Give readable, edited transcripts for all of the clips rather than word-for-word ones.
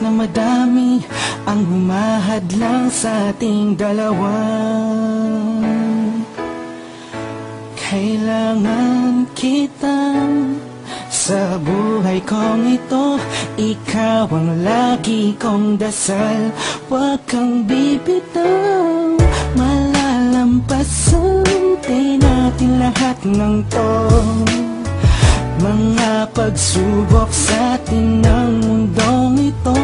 na madami ang humahadlang sa ating dalawa. Kailangan kita sa buhay kong ito. Ikaw ang lagi kong dasal. Huwag kang bibitaw, malalampasan din natin lahat ng to. Mga pagsubok sa atin ng mundong ito.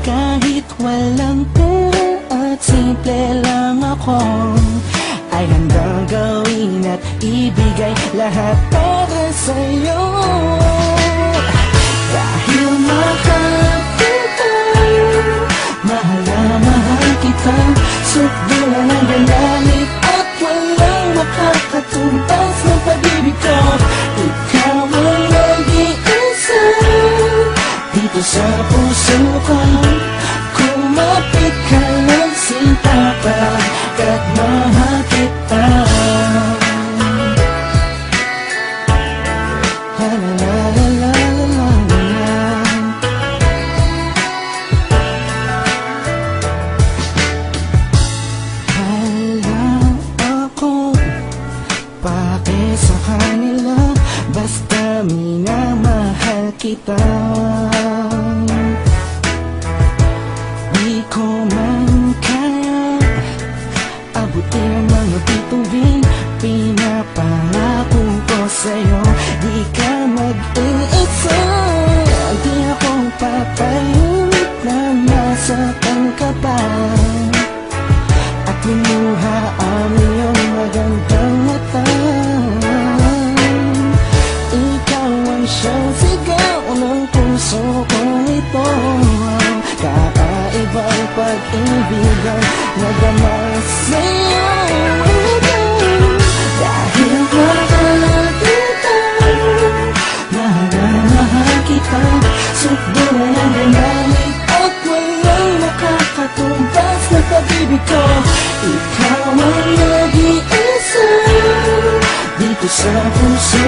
Kahit walang pera at simple lang ako, ay handang gawin at ibigay lahat para sa'yo. Dahil mahal kita, mahal na mahal kita. Sukdulan ang galit at walang makakatumbas ng pag-ibig ko. Ikaw ang nag-iisa dito sa puso ko. Kumapit ka lang sinta pagkat mahal kita. La la la la la la la. Hala ako pake sa kanila, basta minamahal kita. Di ko man kaya abutin ang mga bituin, pinapangako ko sa'yo. Di ka mag-iisa, di ako papayag na masaktan ka pa at lumuha ang iyong magandang mata. Ikaw ang siyang sigaw ng puso kong ito. Kakaibang pag-ibig ang nadama sa'yo. Dahil mahal kita, mahal na mahal kita. Sukdulan ang galit at walang makakatumbas na pag-ibig ko. Ikaw ang nag-iisa dito sa puso